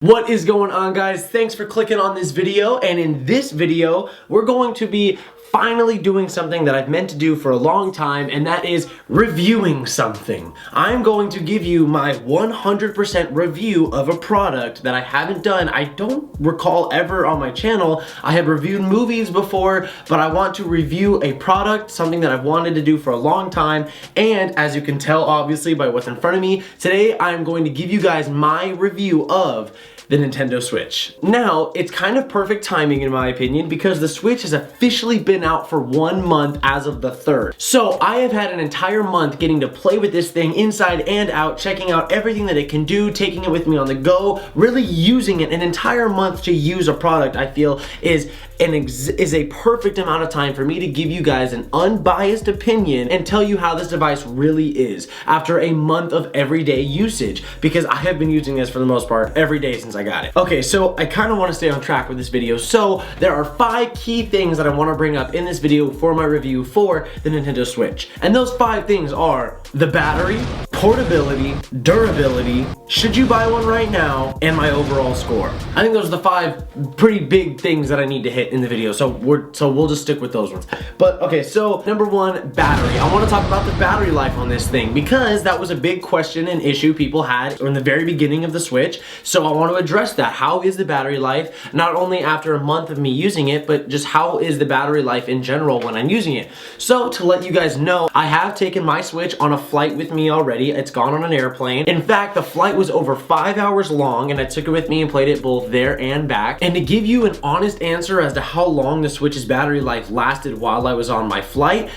What is going on, guys? Thanks for clicking on this video, and in this video we're going to be finally doing something that I've meant to do for a long time, and that is reviewing something. I'm going to give you my 100% review of a product that I haven't done. I don't recall ever on my channel. I have reviewed movies before, but I want to review a product, something that I've wanted to do for a long time, and as you can tell obviously by what's in front of me, today I'm going to give you guys my review of the Nintendo Switch. Now, it's kind of perfect timing in my opinion because the Switch has officially been out for 1 month as of the 3rd. So I have had an entire month getting to play with this thing inside and out, checking out everything that it can do, taking it with me on the go, really using it. An entire month to use a product I feel is a perfect amount of time for me to give you guys an unbiased opinion and tell you how this device really is after a month of everyday usage, because I have been using this for the most part every day since I got it. Okay, so I kind of want to stay on track with this video, so there are 5 key things that I want to bring up in this video for my review for the Nintendo Switch. And those 5 things are the battery, portability, durability, should you buy one right now, and my overall score. I think those are the 5 pretty big things that I need to hit in the video, so we'll just stick with those ones. But okay, so number 1, battery. I want to talk about the battery life on this thing because that was a big question and issue people had in the very beginning of the Switch. So I want to address that. How is the battery life, not only after a month of me using it, but just how is the battery life in general when I'm using it? So to let you guys know, I have taken my Switch on a flight with me already. It's gone on an airplane. In fact, the flight was over 5 hours long and I took it with me and played it both there and back. And to give you an honest answer as to how long the Switch's battery life lasted while I was on my flight,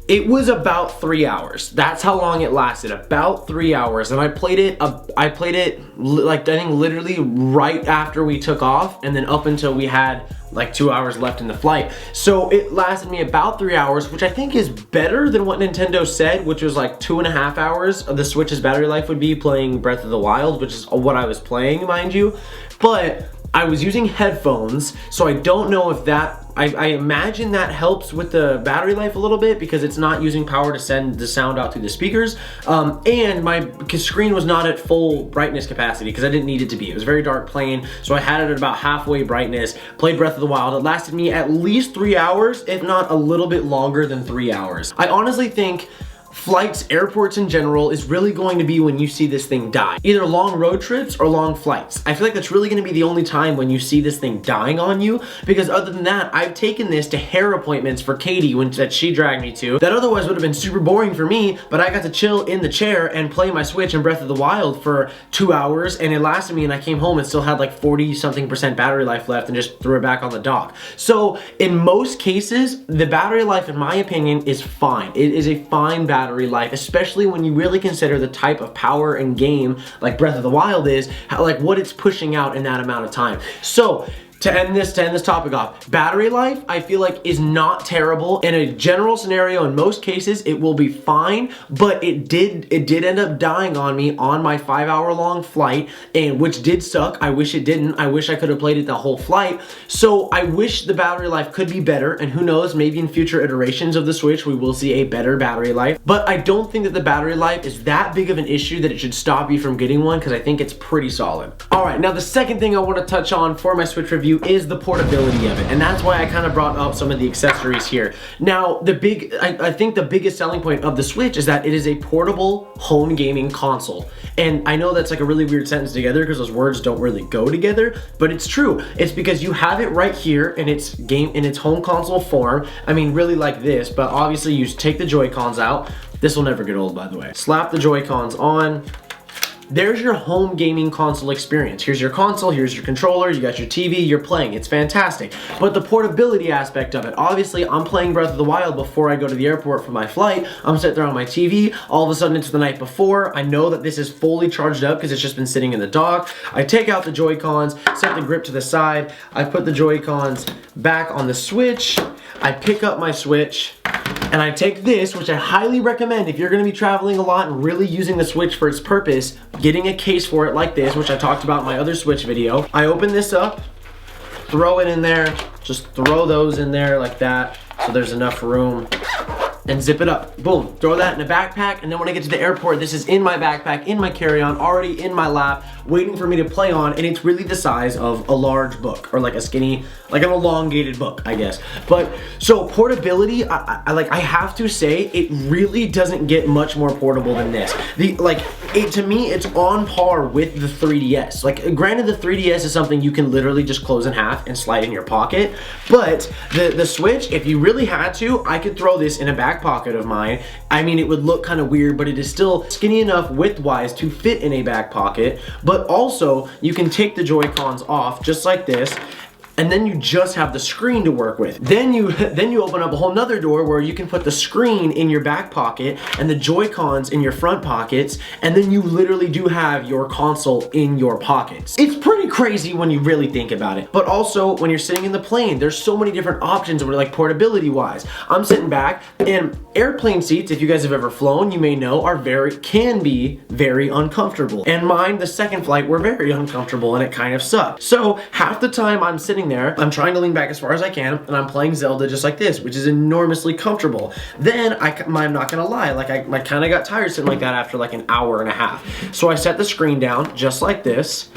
it was about 3 hours. That's how long it lasted, about 3 hours. And I played it like I think literally right after we took off and then up until we had like 2 hours left in the flight. So it lasted me about 3 hours, which I think is better than what Nintendo said, which was like 2.5 hours of the Switch's battery life would be playing Breath of the Wild, which is what I was playing, mind you. But I was using headphones, so I don't know if that, I imagine that helps with the battery life a little bit because it's not using power to send the sound out through the speakers. And my screen was not at full brightness capacity because I didn't need it to be. It was very dark playing, so I had it at about halfway brightness, played Breath of the Wild. It lasted me at least 3 hours, if not a little bit longer than 3 hours. I honestly think flights, airports in general, is really going to be when you see this thing die. Either long road trips or long flights. I feel like that's really going to be the only time when you see this thing dying on you, because other than that, I've taken this to hair appointments for Katie that she dragged me to that otherwise would have been super boring for me, but I got to chill in the chair and play my Switch in Breath of the Wild for 2 hours, and it lasted me, and I came home and still had like 40-something% battery life left and just threw it back on the dock. So in most cases, the battery life, in my opinion, is fine. It is a fine battery life, especially when you really consider the type of power and game like Breath of the Wild is, like what it's pushing out in that amount of time. So to end this topic off, battery life I feel like is not terrible. In a general scenario, in most cases it will be fine, but it did end up dying on me on my 5-hour long flight, and which did suck. I wish it didn't. I wish I could have played it the whole flight. So I wish the battery life could be better, and who knows, maybe in future iterations of the Switch we will see a better battery life. But I don't think that the battery life is that big of an issue that it should stop you from getting one, because I think it's pretty solid. Alright, now the second thing I want to touch on for my Switch review is the portability of it, and that's why I kind of brought up some of the accessories here. Now, I think the biggest selling point of the Switch is that it is a portable home gaming console. And I know that's like a really weird sentence together because those words don't really go together, but it's true. It's because you have it right here in its home console form. I mean, really like this, but obviously you take the Joy-Cons out. This will never get old, by the way. Slap the Joy-Cons on. There's your home gaming console experience. Here's your console, here's your controller, you got your TV, you're playing. It's fantastic. But the portability aspect of it, obviously I'm playing Breath of the Wild before I go to the airport for my flight. I'm sitting there on my TV, all of a sudden it's the night before. I know that this is fully charged up because it's just been sitting in the dock. I take out the Joy-Cons, set the grip to the side, I put the Joy-Cons back on the Switch, I pick up my Switch, and I take this, which I highly recommend if you're going to be traveling a lot and really using the Switch for its purpose, getting a case for it like this, which I talked about in my other Switch video. I open this up, throw it in there, just throw those in there like that so there's enough room. and zip it up. Boom, throw that in a backpack, and then when I get to the airport, this is in my backpack, in my carry-on, already in my lap, waiting for me to play on, and it's really the size of a large book, or like a skinny, like an elongated book, I guess. But so portability, I have to say, it really doesn't get much more portable than this. To me, it's on par with the 3DS. Like, granted, the 3DS is something you can literally just close in half and slide in your pocket, but the Switch, if you really had to, I could throw this in a back pocket of mine. I mean, it would look kind of weird, but it is still skinny enough width-wise to fit in a back pocket, but also you can take the Joy-Cons off just like this, and then you just have the screen to work with. Then you open up a whole nother door where you can put the screen in your back pocket and the Joy-Cons in your front pockets, and then you literally do have your console in your pockets. It's pretty crazy when you really think about it. But also, when you're sitting in the plane, there's so many different options where, like, portability-wise. I'm sitting back, and airplane seats, if you guys have ever flown, you may know, can be very uncomfortable. And mine, the second flight, were very uncomfortable, and it kind of sucked. So half the time I'm sitting there, I'm trying to lean back as far as I can, and I'm playing Zelda just like this, which is enormously comfortable. Then I'm not gonna lie, like I kind of got tired sitting like that after like an hour and a half. So I set the screen down just like this,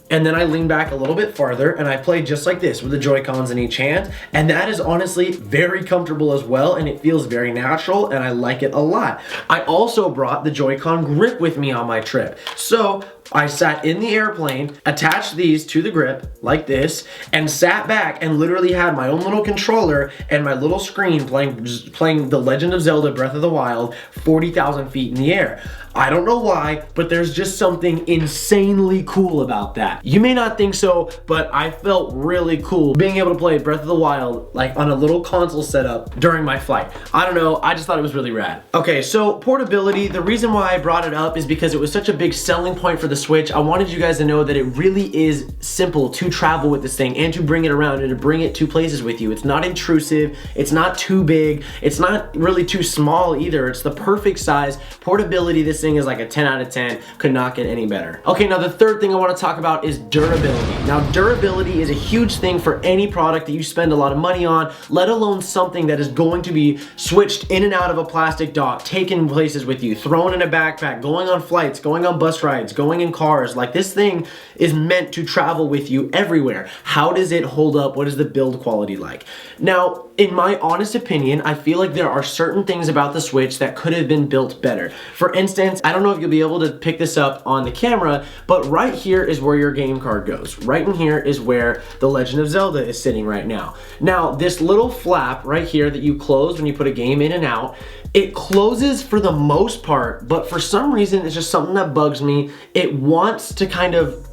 and then I lean back a little bit farther, and I play just like this with the Joy-Cons in each hand, and that is honestly very comfortable as well, and it feels very natural, and I like it a lot. I also brought the Joy-Con grip with me on my trip. So I sat in the airplane, attached these to the grip like this, and sat back and literally had my own little controller and my little screen playing The Legend of Zelda Breath of the Wild 40,000 feet in the air. I don't know why, but there's just something insanely cool about that. You may not think so, but I felt really cool being able to play Breath of the Wild like on a little console setup during my flight. I don't know, I just thought it was really rad. Okay, so portability, the reason why I brought it up is because it was such a big selling point for the Switch. I wanted you guys to know that it really is simple to travel with this thing and to bring it around and to bring it to places with you. It's not intrusive, it's not too big, it's not really too small either. It's the perfect size. Portability, this thing is like a 10 out of 10, could not get any better. Okay, now the third thing I want to talk about is durability. Now, durability is a huge thing for any product that you spend a lot of money on, let alone something that is going to be switched in and out of a plastic dock, taken places with you, thrown in a backpack, going on flights, going on bus rides, going in cars. Like, this thing is meant to travel with you everywhere. How does it hold up? What is the build quality like? Now, in my honest opinion, I feel like there are certain things about the Switch that could have been built better. For instance, I don't know if you'll be able to pick this up on the camera, but right here is where your game card goes. Right in here is where The Legend of Zelda is sitting right now. Now, this little flap right here that you close when you put a game in and out, it closes for the most part, but for some reason, it's just something that bugs me. It wants to kind of,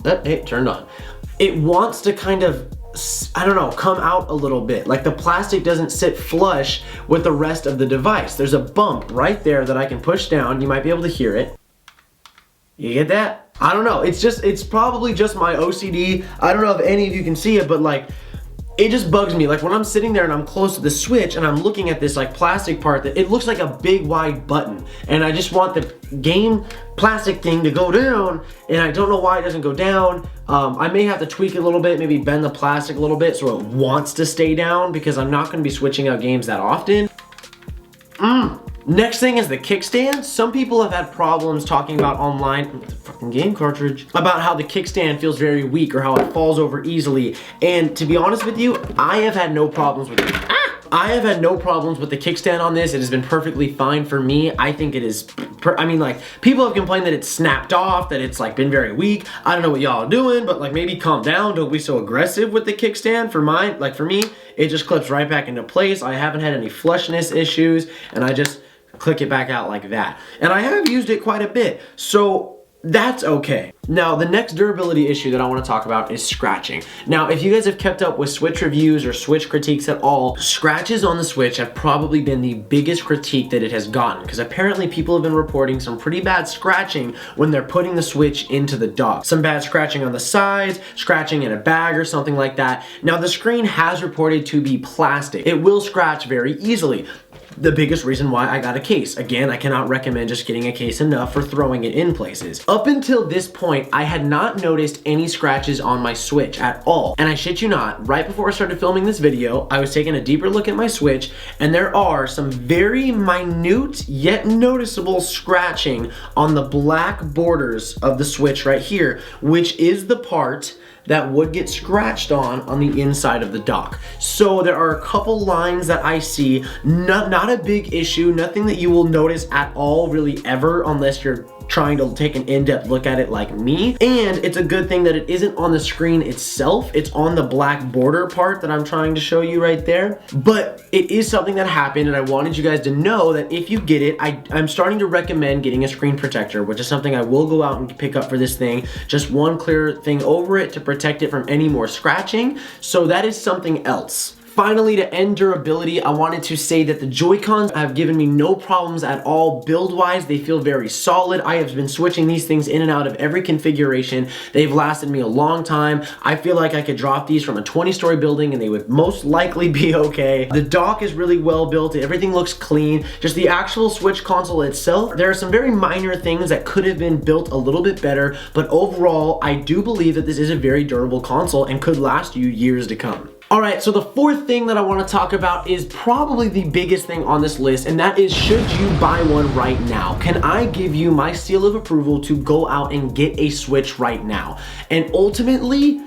it turned on. It wants to kind of, I don't know, come out a little bit. Like, the plastic doesn't sit flush with the rest of the device. There's a bump right there that I can push down. You might be able to hear it. You get that? I don't know. It's probably just my OCD. I don't know if any of you can see it, but like, it just bugs me. Like, when I'm sitting there and I'm close to the Switch and I'm looking at this like plastic part that it looks like a big wide button, and I just want the game plastic thing to go down, and I don't know why it doesn't go down. I may have to tweak it a little bit, maybe bend the plastic a little bit so it wants to stay down, because I'm not going to be switching out games that often. Next thing is the kickstand. Some people have had problems talking about online, the fucking game cartridge, about how the kickstand feels very weak or how it falls over easily. And to be honest with you, I have had no problems with it. I have had no problems with the kickstand on this. It has been perfectly fine for me. I think it is, I mean, like, people have complained that it's snapped off, that it's like been very weak. I don't know what y'all are doing, but like, maybe calm down. Don't be so aggressive with the kickstand. For mine, like for me, it just clips right back into place. I haven't had any flushness issues, and I just click it back out like that. And I have used it quite a bit, so that's okay. Now, the next durability issue that I want to talk about is scratching. Now, if you guys have kept up with Switch reviews or Switch critiques at all, scratches on the Switch have probably been the biggest critique that it has gotten, because apparently people have been reporting some pretty bad scratching when they're putting the Switch into the dock. Some bad scratching on the sides, scratching in a bag or something like that. Now, the screen has reported to be plastic. It will scratch very easily. the biggest reason why I got a case. Again, I cannot recommend just getting a case enough for throwing it in places. Up until this point, I had not noticed any scratches on my Switch at all. And I shit you not, right before I started filming this video, I was taking a deeper look at my Switch, and there are some very minute yet noticeable scratching on the black borders of the Switch right here, which is the part that would get scratched on the inside of the dock. So there are a couple lines that I see, not a big issue, nothing that you will notice at all really ever unless you're trying to take an in-depth look at it like me. And it's a good thing that it isn't on the screen itself, it's on the black border part that I'm trying to show you right there. But it is something that happened, and I wanted you guys to know that if you get it, I'm starting to recommend getting a screen protector, which is something I will go out and pick up for this thing. Just one clear thing over it to protect it from any more scratching. So that is something else. Finally, to end durability, I wanted to say that the Joy-Cons have given me no problems at all build-wise. They feel very solid. I have been switching these things in and out of every configuration. They've lasted me a long time. I feel like I could drop these from a 20-story building and they would most likely be okay. The dock is really well built. Everything looks clean. Just the actual Switch console itself, there are some very minor things that could have been built a little bit better, but overall, I do believe that this is a very durable console and could last you years to come. Alright, so the fourth thing that I want to talk about is probably the biggest thing on this list, and that is, should you buy one right now? Can I give you my seal of approval to go out and get a Switch right now? And ultimately,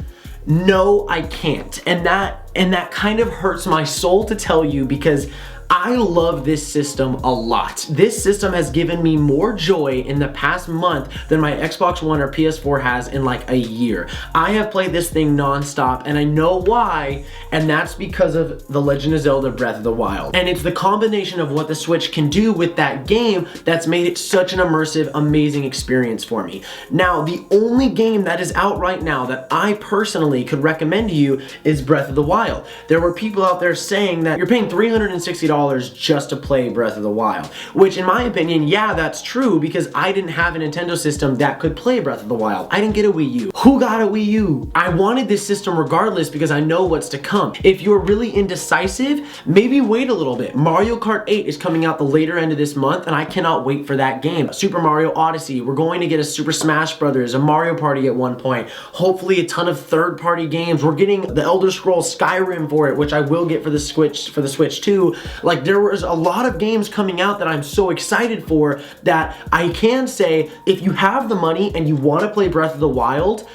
no, I can't. And that kind of hurts my soul to tell you, because I love this system a lot. This system has given me more joy in the past month than my Xbox One or PS4 has in like a year. I have played this thing non-stop, and I know why, and that's because of The Legend of Zelda Breath of the Wild. And it's the combination of what the Switch can do with that game that's made it such an immersive, amazing experience for me. Now, the only game that is out right now that I personally could recommend to you is Breath of the Wild. There were people out there saying that you're paying $360 just to play Breath of the Wild, which in my opinion, yeah, that's true, because I didn't have a Nintendo system that could play Breath of the Wild. I didn't get a Wii U. Who got a Wii U? I wanted this system regardless because I know what's to come. If you're really indecisive, maybe wait a little bit. Mario Kart 8 is coming out the later end of this month, and I cannot wait for that game. Super Mario Odyssey, we're going to get a Super Smash Brothers, a Mario Party at one point, hopefully a ton of third-party games. We're getting the Elder Scrolls Skyrim for it, which I will get for the Switch too. Like, there was a lot of games coming out that I'm so excited for that I can say, if you have the money and you want to play Breath of the Wild,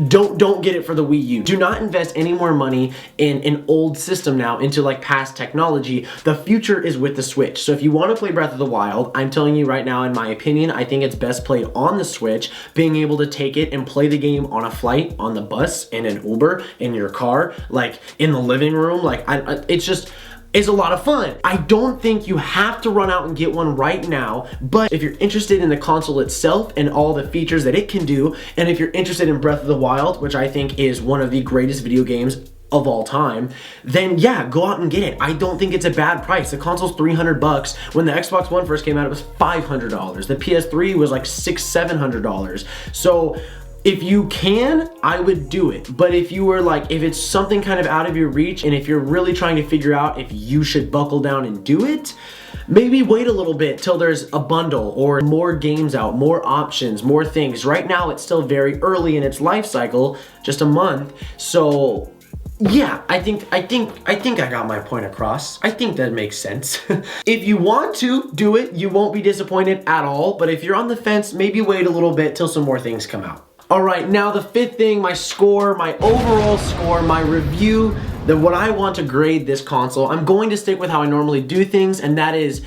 don't get it for the Wii U. Do not invest any more money in an old system now into like past technology. The future is with the Switch. So if you want to play Breath of the Wild, I'm telling you right now, in my opinion, I think it's best played on the Switch, being able to take it and play the game on a flight, on the bus, in an Uber, in your car, like in the living room. Like it's a lot of fun. I don't think you have to run out and get one right now, but if you're interested in the console itself and all the features that it can do, and if you're interested in Breath of the Wild, which I think is one of the greatest video games of all time, then yeah, go out and get it. I don't think it's a bad price. The console's $300. When the Xbox One first came out, it was $500. The PS3 was like $600-700. So if you can, I would do it. But if you were like, if it's something kind of out of your reach, and if you're really trying to figure out if you should buckle down and do it, maybe wait a little bit till there's a bundle or more games out, more options, more things. Right now, it's still very early in its life cycle, just a month. So yeah, I think I got my point across. I think that makes sense. If you want to do it, you won't be disappointed at all. But if you're on the fence, maybe wait a little bit till some more things come out. All right, now the fifth thing, my score, my overall score, my review, what I want to grade this console, I'm going to stick with how I normally do things, and that is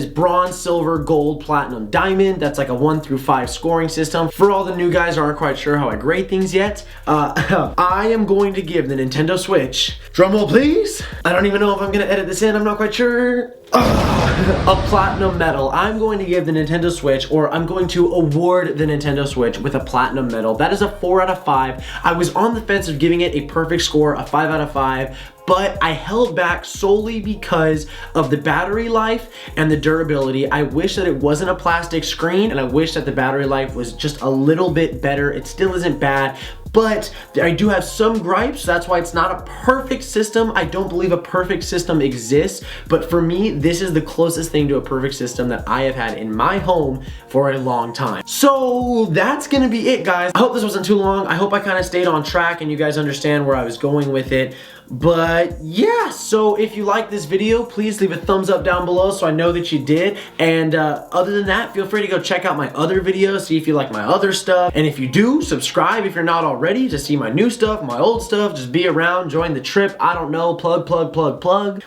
bronze, silver, gold, platinum, diamond. That's like a 1 through 5 scoring system. For all the new guys who aren't quite sure how I grade things yet, I am going to give the Nintendo Switch, drumroll please, I don't even know if I'm gonna edit this in, I'm not quite sure, a platinum medal. I'm going to give the Nintendo Switch, or I'm going to award the Nintendo Switch with a platinum medal. That is a 4 out of 5. I was on the fence of giving it a perfect score, a 5 out of 5, but I held back solely because of the battery life and the durability. I wish that it wasn't a plastic screen, and I wish that the battery life was just a little bit better. It still isn't bad, but I do have some gripes. That's why it's not a perfect system. I don't believe a perfect system exists, but for me, this is the closest thing to a perfect system that I have had in my home for a long time. So that's gonna be it, guys. I hope this wasn't too long. I hope I kind of stayed on track and you guys understand where I was going with it. But yeah, so if you like this video, please leave a thumbs up down below so I know that you did. And other than that, feel free to go check out my other videos, see if you like my other stuff. And if you do, subscribe if you're not already to see my new stuff, my old stuff. Just be around, join the trip. I don't know, plug.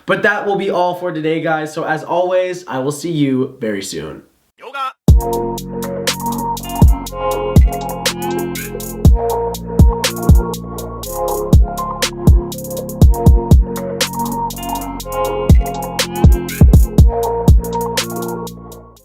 But that will be all for today, guys. So as always, I will see you very soon. Yoga.